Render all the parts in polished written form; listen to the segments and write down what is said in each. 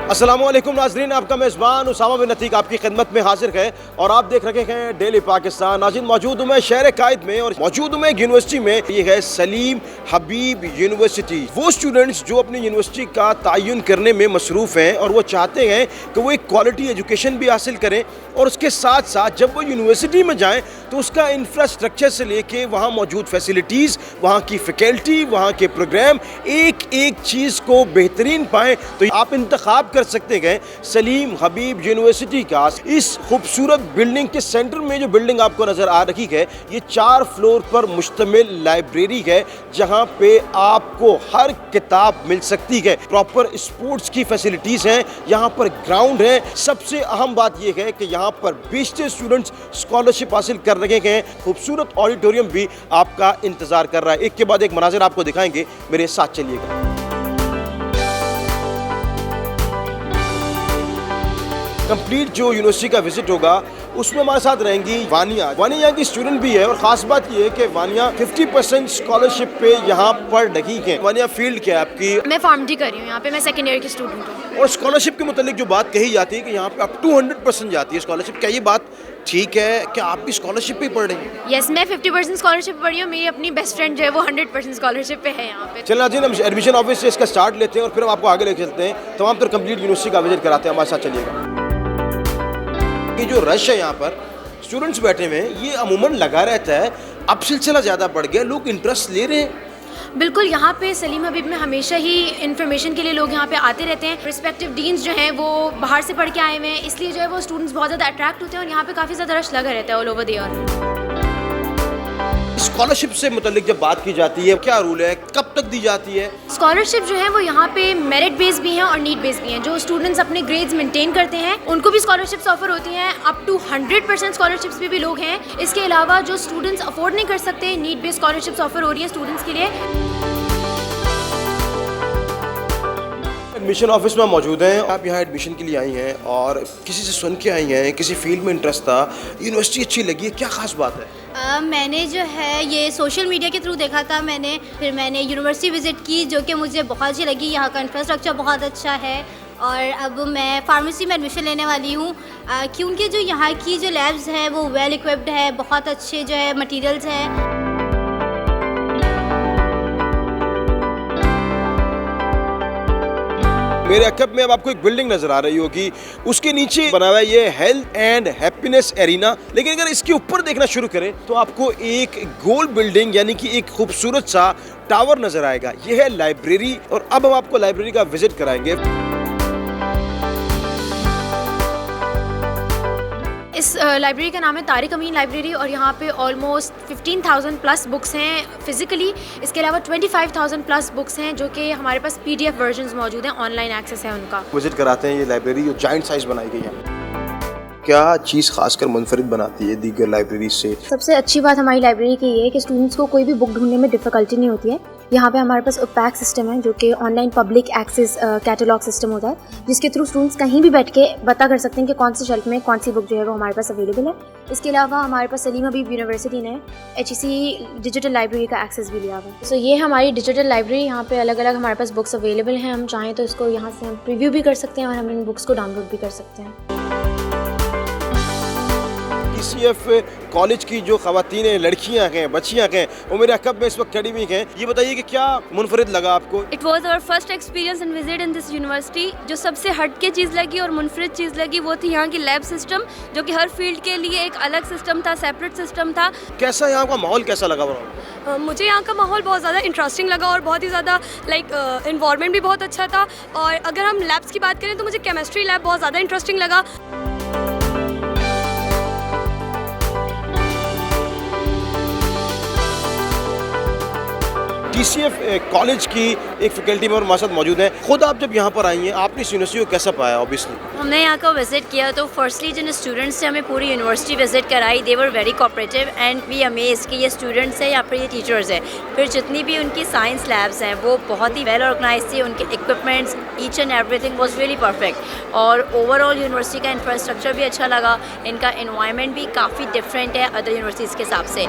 अस्सलामु अलैकुम नाज़रीन, आपका मेज़बान उसामा बिन अतीक आपकी खिदमत में हाजिर है और आप देख रहे हैं डेली पाकिस्तान। नाज़रीन, मौजूद हूँ मैं शहर कायद में और मौजूद हूँ मैं एक यूनिवर्सिटी में। ये है सलीम हबीब यूनिवर्सिटी। वो स्टूडेंट्स जो अपनी यूनिवर्सिटी का तयन करने में मसरूफ़ हैं और वो चाहते हैं कि वो एक क्वालिटी एजुकेशन भी हासिल करें और उसके साथ साथ जब वो यूनिवर्सिटी में जाएँ तो उसका इंफ्रास्ट्रक्चर से लेके वहाँ मौजूद फैसिलिटीज़, वहाँ की फ़ैकल्टी, वहाँ के प्रोग्राम, एक एक चीज़ को बेहतरीन पाएँ। तो आप इंतखाब कर सकते हैं सलीम हबीब यूनिवर्सिटी का। इस खूबसूरत बिल्डिंग के सेंटर में जो बिल्डिंग आपको नज़र आ रही है, ये 4 फ्लोर पर मुश्तमिल लाइब्रेरी है जहाँ पे आपको हर किताब मिल सकती है। प्रॉपर स्पोर्ट्स की फैसिलिटीज़ हैं, यहाँ पर ग्राउंड है। सबसे अहम बात यह है कि यहाँ पर 20 स्टूडेंट्स स्कॉलरशिप हासिल कर रहे हैं। खूबसूरत ऑडिटोरियम भी आपका इंतज़ार कर रहा है। एक के बाद एक मनाज़िर आपको दिखाएंगे, मेरे साथ चलिएगा। कंप्लीट जो यूनिवर्सिटी का विजिट होगा उसमें हमारे साथ रहेंगी वानिया। वानिया यहाँ की स्टूडेंट भी है और ख़ास बात यह है कि वानिया 50% स्कॉलरशिप पे यहाँ पर लगी है। वानिया, फील्ड क्या है आपकी? मैं फार्मेसी कर रही हूँ, यहाँ पे मैं सेकेंड ईयर की स्टूडेंट हूँ। और स्कॉलरशिप के मुतालिक जो बात कही जाती है कि यहाँ पे अप टू 100% जाती है स्कॉलरशिप, क्या ये बात ठीक है? क्या आप भी स्कॉलरशिप पे पढ़ रहे हैं? यस, मैं 50% स्कॉलरशिप पे पढ़ रही हूँ। मेरी अपनी बेस्ट फ्रेंड जो है वो 100% स्कॉलरशिप पे है यहाँ पे। चलिए नाज़रीन, हम एडमिशन ऑफिस से इसका स्टार्ट लेते हैं और फिर हम आपको आगे लेके चलते हैं। तमाम तर कंप्लीट यूनिवर्सिटी का विजिट कराते हैं, हमारे साथ चलिएगा। ये जो रश है यहाँ पर स्टूडेंट्स बैठे हुए हैं, ये अमूमन लगा रहता है। अब सिलसिला ज़्यादा बढ़ गया, लोग इंटरेस्ट ले रहे हैं। बिल्कुल, यहाँ पे सलीम हबीब में हमेशा ही इन्फॉर्मेशन के लिए लोग यहाँ पे आते रहते हैं। रिस्पेक्टिव डीन्स जो हैं वो बाहर से पढ़ के आए हुए हैं, इसलिए जो है वो स्टूडेंट्स बहुत ज़्यादा अट्रैक्ट होते हैं और यहाँ पे काफ़ी ज़्यादा रश लगा रहता है all over the year. Scholarship से मुतालिक जब बात की जाती है, क्या रूल है, कब तक दी जाती है? स्कॉलरशिप जो है वो यहाँ पे मेरिट बेस भी हैं और नीड बेस भी हैं। जो स्टूडेंट्स अपने ग्रेड्स मेंटेन करते हैं उनको भी स्कॉलरशिप्स ऑफर होती हैं। अप टू 100% स्कॉलरशिप्स भी लोग हैं। इसके अलावा जो स्टूडेंट्स अफोर्ड नहीं कर सकते, नीड बेस्ड स्कॉलरशिप्स ऑफर हो रही हैं स्टूडेंट्स के लिए। एडमिशन ऑफिस में मौजूद हैं। आप यहाँ एडमिशन के लिए आई हैं और किसी से सुन के आई हैं, किसी फील्ड में इंटरेस्ट था, यूनिवर्सिटी अच्छी लगी है, क्या खास बात है? मैंने जो है ये सोशल मीडिया के थ्रू देखा था फिर मैंने यूनिवर्सिटी विज़िट की जो कि मुझे बहुत अच्छी लगी। यहाँ का इंफ्रास्ट्रक्चर बहुत अच्छा है और अब मैं फार्मेसी में एडमिशन लेने वाली हूँ क्योंकि जो यहाँ की जो लैब्स हैं वो वेल इक्विप्ड है, बहुत अच्छे जो है मटीरियल्स हैं। मेरे अकब में अब आपको एक बिल्डिंग नजर आ रही होगी, उसके नीचे बना हुआ है ये हेल्थ एंड हैप्पीनेस एरिना। लेकिन अगर इसके ऊपर देखना शुरू करें तो आपको एक गोल बिल्डिंग यानी कि एक खूबसूरत सा टावर नजर आएगा। ये है लाइब्रेरी और अब हम आपको लाइब्रेरी का विजिट कराएंगे। इस लाइब्रेरी का नाम है तारिक अमीन लाइब्रेरी और यहाँ पे ऑलमोस्ट 15,000 प्लस बुक्स हैं फिज़िकली। इसके अलावा 25,000 प्लस बुक्स हैं जो कि हमारे पास PDF वर्जन्स मौजूद हैं, ऑनलाइन एक्सेस है उनका। विजिट कराते हैं ये लाइब्रेरी जो जाइंट साइज बनाई गई है। क्या चीज़ खासकर मुनफरिद बनाती है दीगर लाइब्रेरी से? सबसे अच्छी बात हमारी लाइब्रेरी की ये है कि स्टूडेंट्स को कोई भी बुक ढूंढने में डिफ़िकल्टी नहीं होती है। यहाँ पे हमारे पास ओपैक सिस्टम है जो कि online public access catalogue system होता है, जिसके थ्रू स्टूडेंट्स कहीं भी बैठ के पता कर सकते हैं कि कौन सी शेल्फ में कौन सी बुक जो है वो हमारे पास अवेलेबल है। इसके अलावा हमारे पास सलीम हबीब यूनिवर्सिटी ने HEC डिजिटल लाइब्रेरी का एक्सेस भी लिया हुआ है। सो ये हमारी डिजिटल लाइब्रेरी, यहाँ पे अलग अलग हमारे पास बुक्स अवेलेबल हैं। हम चाहें तो इसको यहाँ से हम प्रीव्यू भी कर सकते हैं और हम इन बुक्स को डाउनलोड भी कर सकते हैं। TCF कॉलेज की जो ख़वातीन लड़कियां हैं, बच्चियां हैं, वो मेरे अकब में इस वक्त खड़ी हुई हैं। ये बताइए कि क्या मुनफरिद लगा आपको? It was our first experience and visit in this university. जो सबसे हटके चीज़ लगी और मुनफरिद चीज़ लगी वो थी यहाँ की लैब सिस्टम, जो कि हर फील्ड के लिए एक अलग सिस्टम था, सेपरेट सिस्टम था। कैसा यहाँ का माहौल कैसा लगा? मुझे यहाँ का माहौल बहुत ज़्यादा इंटरेस्टिंग लगा और बहुत ही ज़्यादा इन्वायरमेंट भी बहुत अच्छा था। और अगर हम लैब्स की बात करें तो मुझे केमिस्ट्री लैब बहुत ज़्यादा इंटरेस्टिंग लगा। TCF कॉलेज की एक फैकल्टी में और हमारे साथ मौजूद हैं। खुद आप जब यहाँ पर आई हैं, आपने इस यूनिवर्सिटी को कैसा पाया? ऑब्वियसली हमने यहाँ का विज़िट किया तो फर्स्टली जिन स्टूडेंट्स से हमें पूरी यूनिवर्सिटी विज़िट कराई, they were very cooperative and we amaze कि ये स्टूडेंट्स हैं या फिर ये टीचर्स हैं। फिर जितनी भी उनकी साइंस लैब्स हैं वो बहुत ही वेल ऑर्गेनाइज थी, उनके equipments each and everything was really perfect. और ओवरऑल यूनिवर्सिटी का इंफ्रास्ट्रक्चर भी अच्छा लगा, इनका एनवायरनमेंट भी काफ़ी डिफरेंट है अदर यूनिवर्सिटीज़ के हिसाब से।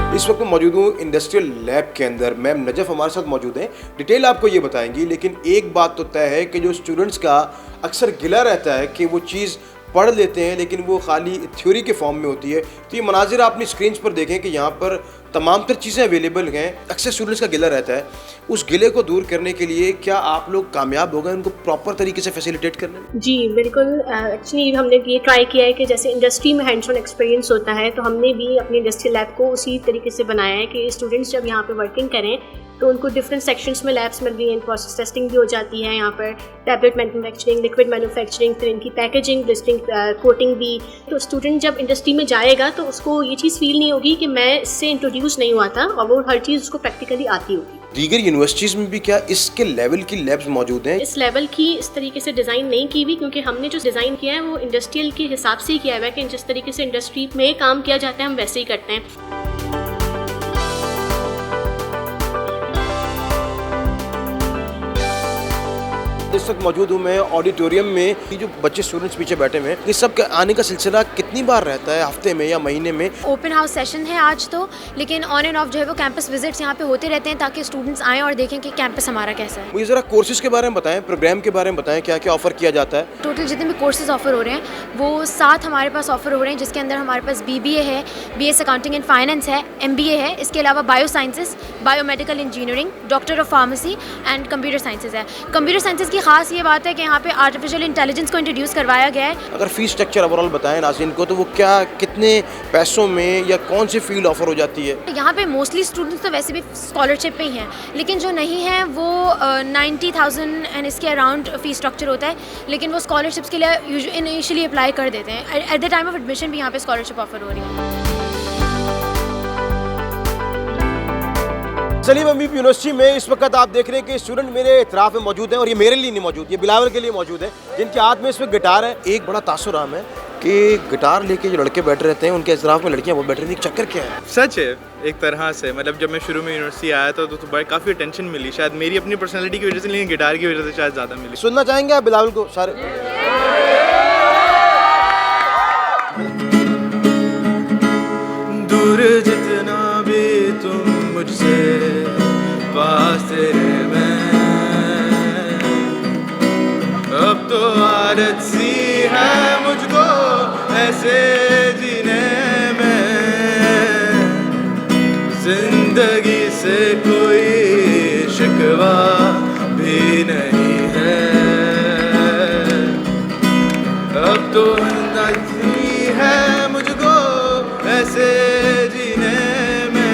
इस वक्त मैं मौजूद हूँ इंडस्ट्रियल लैब के अंदर। मैम नजफ हमारे साथ मौजूद हैं, डिटेल आपको ये बताएंगी। लेकिन एक बात तो तय है कि जो स्टूडेंट्स का अक्सर गिला रहता है कि वो चीज़ पढ़ लेते हैं लेकिन वो खाली थ्योरी के फॉर्म में होती है। तो ये मनाजिर आप अपनी स्क्रीन पर देखें कि यहाँ पर तमाम तर चीज़ें अवेलेबल हैं। अक्सर स्टूडेंट्स का गिला रहता है, उस गिले को दूर करने के लिए क्या आप लोग कामयाब हो गए उनको प्रॉपर तरीके से फैसिलिटेट करने में? जी बिल्कुल। एक्चुअली हमने ये ट्राई किया है कि जैसे इंडस्ट्री में हैंड्स ऑन एक्सपीरियंस होता है, तो हमने भी अपनी इंडस्ट्रियल लैब को उसी तरीके से बनाया है कि स्टूडेंट्स जब यहाँ पे वर्किंग करें तो उनको डिफरेंट सेक्शंस में लैब्स मिल रही हैं, प्रोसेस टेस्टिंग भी हो जाती है यहाँ पर, टैबलेट मैन्युफैक्चरिंग, लिक्विड मैन्युफैक्चरिंग, फिर इनकी पैकेजिंग, डिस्टिंग, कोटिंग भी। तो स्टूडेंट जब इंडस्ट्री में जाएगा तो उसको ये चीज़ फील नहीं होगी कि मैं इससे इंट्रोड्यूस नहीं हुआ था, और वो हर चीज़ उसको प्रैक्टिकली आती होगी। दीगर यूनिवर्सिटीज़ में भी क्या इसके लेवल की लैब्स मौजूद हैं? इस लेवल की इस तरीके से डिज़ाइन नहीं की हुई, क्योंकि हमने जो डिज़ाइन किया है वो इंडस्ट्रियल के हिसाब से ही किया हुआ है कि जिस तरीके से इंडस्ट्री में काम किया जाता है हम वैसे ही करते हैं। इस वक्त मौजूद हूँ मैं ऑडिटोरियम में। ये जो बच्चे स्टूडेंट्स पीछे बैठे हुए हैं, ये सब के आने का सिलसिला कितनी बार रहता है, हफ्ते में या महीने में? ओपन हाउस सेशन है आज तो, लेकिन ऑन एंड ऑफ जो है वो कैंपस विजिट्स यहाँ पे होते रहते हैं ताकि स्टूडेंट्स आएँ और देखें कि कैंपस हमारा कैसा है। मुझे ज़रा कोर्सेज के बारे में बताएं, प्रोग्राम के बारे में बताएं, क्या क्या ऑफर किया जाता है? टोटल जितने भी कोर्सेज ऑफर हो रहे हैं वो 7 हमारे पास ऑफर हो रहे हैं, जिसके अंदर हमारे पास BBA है, BS अकाउंटिंग एंड फाइनेंस है, MBA है, इसके अलावा bio sciences, biomedical engineering, doctor of pharmacy and computer sciences है। कंप्यूटर साइंसेज की खास ये बात है कि यहाँ पे आर्टिफिशियल इंटेलिजेंस को इंट्रोड्यूस करवाया गया है। अगर फीस स्ट्रक्चर ओवरऑल बताएं नाज़रीन को, तो वो क्या कितने पैसों में या कौन सी फील्ड ऑफर हो जाती है? यहाँ पे मोस्टली स्टूडेंट्स तो वैसे भी स्कॉलरशिप पे ही हैं, लेकिन जो नहीं है वो 90,000 एंड इसके अराउंड फीस स्ट्रक्चर होता है, लेकिन वो स्कॉलरशिप्स के लिए इनिशियली अप्लाई कर देते हैं। At the time of admission भी यहाँ पे स्कॉलरशिप ऑफर हो रही है। सलीम हबीब यूनिवर्सिटी में इस वक्त आप देख रहे हैं कि स्टूडेंट मेरे इतराफ में मौजूद हैं, और ये मेरे लिए नहीं मौजूद, ये बिलावल के लिए मौजूद है, जिनके हाथ में इसमें गिटार है। एक बड़ा तासुराम है कि गिटार लेके जो लड़के बैठे रहते हैं उनके इतराफ में लड़कियां वो बैठ रही थी, चक्कर क्या है? सच है एक तरह से। मतलब जब मैं शुरू में यूनिवर्सिटी आया था तो बड़ा काफ़ी अटेंशन मिली, शायद मेरी अपनी पर्सनैलिटी की वजह से, लेकिन गिटार की वजह से शायद ज़्यादा मिली। सुनना चाहेंगे आप बिलावल को सारे? दूर जितना भी तुम मुझसे, पास तेरे मैं, अब तो आदत सी है मुझको ऐसे जीने में, जिंदगी से कोई शिकवा भी नहीं है, अब तो नज़ी है मुझको ऐसे जीने में।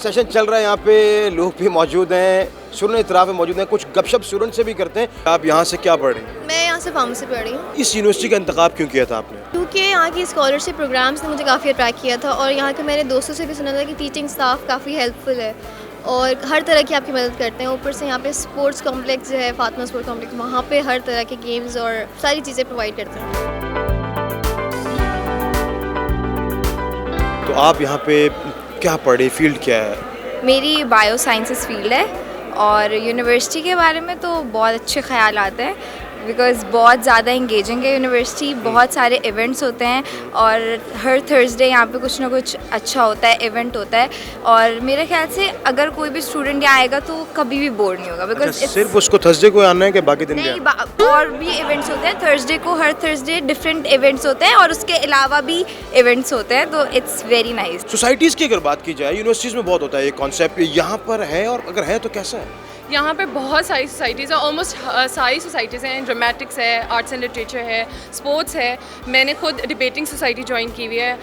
सेशन चल रहा है, यहाँ पे लोग भी मौजूद हैं, स्टूडेंट इतराफ में मौजूद हैं, कुछ गपशप स्टूडेंट से भी करते हैं। आप यहाँ से क्या पढ़ रही हैं? मैं यहाँ से फार्मेसी पढ़ रही हूँ। इस यूनिवर्सिटी का इंतखाब क्यों किया था आपने? क्योंकि यहाँ की स्कॉलरशिप प्रोग्राम्स ने मुझे काफ़ी अट्रैक्ट किया था, और यहाँ के मेरे दोस्तों से भी सुना था कि टीचिंग स्टाफ काफ़ी हेल्पफुल है और हर तरह की आपकी मदद करते हैं। ऊपर से यहाँ पे स्पोर्ट्स कॉम्प्लेक्स जो है, फातिमा स्पोर्ट्स कॉम्प्लेक्स, वहाँ पे हर तरह के गेम्स और सारी चीज़ें प्रोवाइड करते हैं। तो आप यहाँ पे क्या पढ़े, फील्ड क्या है? मेरी बायो साइंसेस फील्ड है, और यूनिवर्सिटी के बारे में तो बहुत अच्छे ख्याल आते हैं, बिकॉज़ बहुत ज़्यादा इंगेजिंग है यूनिवर्सिटी, बहुत सारे इवेंट्स होते हैं, और हर थर्सडे यहाँ पे कुछ ना कुछ अच्छा होता है, इवेंट होता है, और मेरे ख्याल से अगर कोई भी स्टूडेंट यहाँ आएगा तो कभी भी बोर नहीं होगा, बिकॉज सिर्फ उसको थर्सडे को आना है कि बाकी दिन नहीं, भी? और भी इवेंट्स होते हैं थर्सडे को, हर थर्सडे डिफरेंट इवेंट्स होते हैं, और उसके अलावा भी इवेंट्स होते हैं, तो इट्स वेरी नाइस। सोसाइटीज़ की अगर बात की जाए, यूनिवर्सिटीज़ में बहुत होता है ये कॉन्सेप्ट, यहाँ पर है, और अगर है तो कैसा है? यहाँ पे बहुत सारी सोसाइटीज़ हैं, ऑलमोस्ट सारी सोसाइटीज़ हैं। ड्रामेटिक्स है, आर्ट्स एंड लिटरेचर है, स्पोर्ट्स है, मैंने खुद डिबेटिंग सोसाइटी ज्वाइन की हुई है।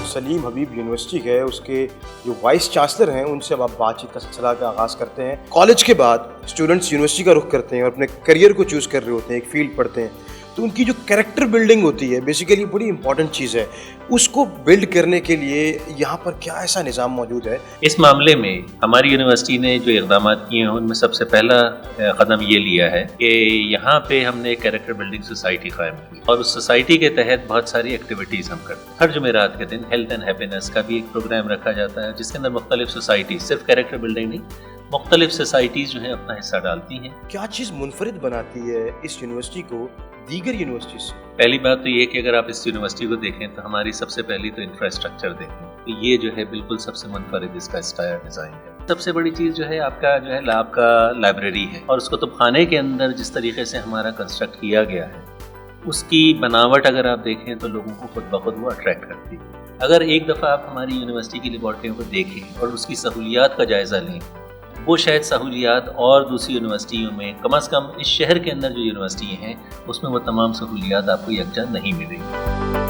सलीम हबीब यूनिवर्सिटी है, उसके जो वाइस चांसलर हैं उनसे अब आप बातचीत का सिलसिला का आगाज़ करते हैं। कॉलेज के बाद स्टूडेंट्स यूनिवर्सिटी का रुख करते हैं और अपने करियर को चूज़ कर रहे होते हैं, एक फील्ड पढ़ते हैं, तो उनकी जो कैरेक्टर बिल्डिंग होती है बेसिकली बड़ी इंपॉर्टेंट चीज़ है। उसको बिल्ड करने के लिए यहाँ पर क्या ऐसा निज़ाम मौजूद है? इस मामले में हमारी यूनिवर्सिटी ने जो इक़दाम किए हैं उनमें सबसे पहला कदम ये लिया है कि यहाँ पे हमने कैरेक्टर बिल्डिंग सोसाइटी कायम की, और उस सोसाइटी के तहत बहुत सारी एक्टिविटीज़ हम करते हैं। हर जुमेरात के दिन हेल्थ एंड हैप्पीनेस का भी एक प्रोग्राम रखा जाता है, जिसके अंदर मुख्तलिफ सोसाइटी, सिर्फ कैरेक्टर बिल्डिंग नहीं, मुख्तलिफ सोसाइटीज़ जो हैं अपना हिस्सा डालती हैं। क्या चीज़ मुनफरिद बनाती है इस यूनिवर्सिटी को दीगर यूनिवर्सिटी से? पहली बात तो ये कि अगर आप इस यूनिवर्सिटी को देखें तो हमारी सबसे पहली तो इंफ्रास्ट्रक्चर देखें, तो ये जो है बिल्कुल सबसे मुनफरिद इसका स्टाइल डिज़ाइन है। सबसे बड़ी चीज़ जो है आपका जो है आपका लाइब्रेरी है, और उसको तुबखाने के अंदर जिस तरीके से हमारा कंस्ट्रक्ट किया गया है उसकी बनावट अगर आप देखें तो लोगों को खुद ब खुद वो अट्रैक्ट करती है। अगर एक दफ़ा आप हमारी यूनिवर्सिटी की लेबॉर्ट्रियों को देखें और उसकी सहूलियात का जायज़ा लें, वो शायद सहूलियात और दूसरी यूनिवर्सिटियों में कम से कम इस शहर के अंदर जो यूनिवर्सिटी हैं उसमें वो तमाम सहूलियात आपको यकजा नहीं मिलेंगी।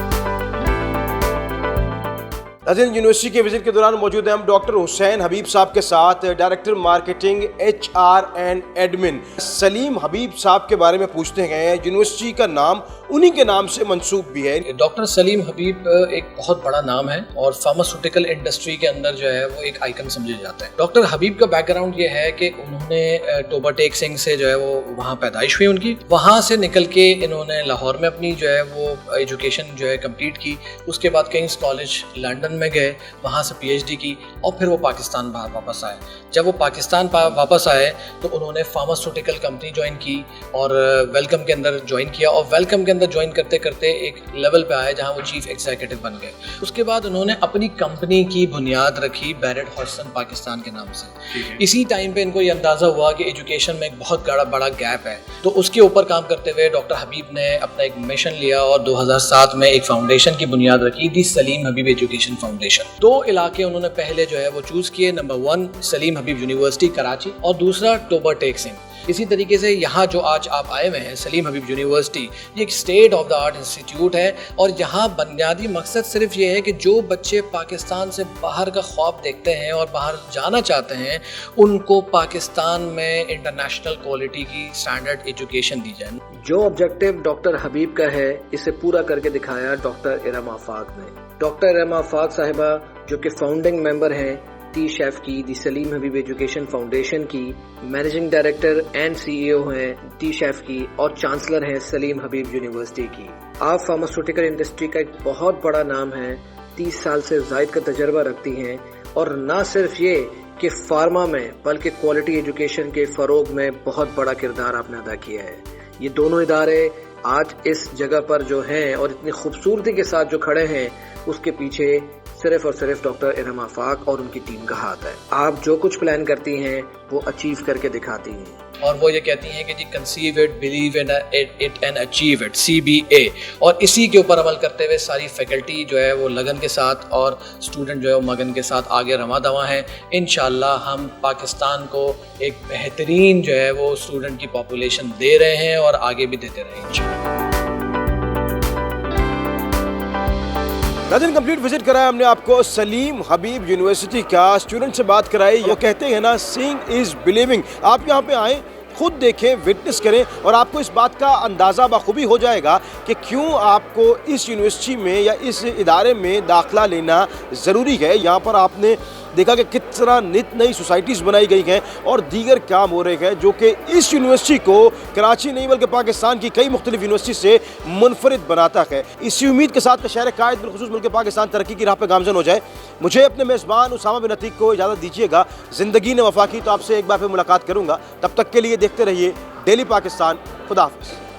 नाज़रीन, यूनिवर्सिटी के विजिट के दौरान मौजूद हैं हम डॉक्टर हुसैन हबीब साहब के साथ, director marketing HR and admin. Salim Habib साहब के बारे में पूछते हैं, यूनिवर्सिटी का नाम उन्हीं के नाम से मंसूब भी है। डॉक्टर सलीम हबीब एक बहुत बड़ा नाम है और फार्मास्यूटिकल इंडस्ट्री के अंदर जो है वो एक आइकन समझे जाता है। डॉक्टर हबीब का बैकग्राउंड ये है कि उन्होंने टोबा टेक सिंह से जो है वो वहाँ पैदाइश हुई उनकी, वहाँ से निकल के इन्होंने लाहौर में अपनी जो है वो एजुकेशन जो है कंप्लीट की। उसके बाद किंग्स कॉलेज लंदन में गए, वहाँ से PhD की और फिर वो पाकिस्तान वापस आए। जब वो पाकिस्तान वापस आए तो उन्होंने फार्मास्यूटिकल कंपनी ज्वाइन की और वेलकम के अंदर ज्वाइन किया, और वेलकम के अंदर ज्वाइन करते करते एक लेवल पे आए जहाँ वो चीफ एग्जीक्यूटिव बन गए। उसके बाद उन्होंने अपनी कंपनी की बुनियाद रखी बैरेट हॉटसन पाकिस्तान के नाम से। इसी टाइम पे इनको ये अंदाज़ा हुआ कि एजुकेशन में एक बहुत बड़ा गैप है, तो उसके ऊपर काम करते हुए डॉक्टर हबीब ने अपना एक मिशन लिया और 2007 में एक फाउंडेशन की बुनियाद रखी, दी सलीम हबीब एजुकेशन फाउंडेशन। 2 इलाके उन्होंने पहले जो है वो चूज किए, नंबर 1 सलीम हबीब यूनिवर्सिटी कराची और दूसरा टोबा टेक सिंह। इसी तरीके से यहाँ जो आज आप आए हुए हैं सलीम हबीब यूनिवर्सिटी, ये एक state of the art institute है और यहाँ बुनियादी मकसद सिर्फ ये है कि जो बच्चे पाकिस्तान से बाहर का ख्वाब देखते हैं और बाहर जाना चाहते हैं उनको पाकिस्तान में इंटरनेशनल क्वालिटी की स्टैंडर्ड एजुकेशन दी जाए। जो ऑब्जेक्टिव डॉक्टर हबीब का है इसे पूरा करके दिखाया डॉक्टर इरम आफाक ने। डॉक्टर इरम आफाक साहिबा जो कि फाउंडिंग मेंबर हैं टी शेफ की, दी सलीम हबीब एजुकेशन फाउंडेशन की, मैनेजिंग डायरेक्टर एंड CEO हैं टी शेफ की और चांसलर हैं सलीम हबीब यूनिवर्सिटी की। आप फार्मास्यूटिकल इंडस्ट्री का एक बहुत बड़ा नाम है, 30 साल से ज़ायद का तजर्बा रखती हैं और ना सिर्फ ये कि फार्मा में बल्कि क्वालिटी एजुकेशन के फ़रोग में बहुत बड़ा किरदार आपने अदा किया है। ये दोनों इदारे आज इस जगह पर जो हैं और इतनी खूबसूरती के साथ जो खड़े हैं उसके पीछे सिर्फ और सिर्फ डॉक्टर इरम आफाक और उनकी टीम का हाथ है। आप जो कुछ प्लान करती हैं वो अचीव करके दिखाती हैं और वो ये कहती हैं कि जी conceive it, believe in it and achieve it, CBA। और इसी के ऊपर अमल करते हुए सारी फैकल्टी जो है वो लगन के साथ और स्टूडेंट जो है वो मगन के साथ आगे रवा दवा हैं। इंशाल्लाह हम पाकिस्तान को एक बेहतरीन जो है वो स्टूडेंट की पॉपुलेशन दे रहे हैं और आगे भी देते रहेंगे। नाज़रीन, कंप्लीट विजिट कराया हमने आपको सलीम हबीब यूनिवर्सिटी का, स्टूडेंट से बात कराई। वो कहते हैं ना, सीइंग इज़ बिलीविंग। आप यहाँ पे आएँ, खुद देखें, विटनेस करें और आपको इस बात का अंदाज़ा बखूबी हो जाएगा कि क्यों आपको इस यूनिवर्सिटी में या इस इदारे में दाखिला लेना ज़रूरी है। यहाँ पर आपने देखा कि किस तरह नित नई सोसाइटीज़ बनाई गई हैं और दीगर काम हो रहे हैं जो कि इस यूनिवर्सिटी को कराची नहीं बल्कि पाकिस्तान की कई मुख्तलिफ यूनिवर्सिटी से मुनफरिद बनाता है। इसी उम्मीद के साथ शहर कायद बिलखुसूस मुल्क पाकिस्तान तरक्की की राह पर गामज़न हो जाए। मुझे अपने मेज़बान उसामा बिन अतीक को इजाज़त दीजिएगा। ज़िंदगी ने वफा की तो आपसे एक बार फिर मुलाकात करूँगा। तब तक के लिए देखते रहिए डेली पाकिस्तान। खुदा हाफ़िज़।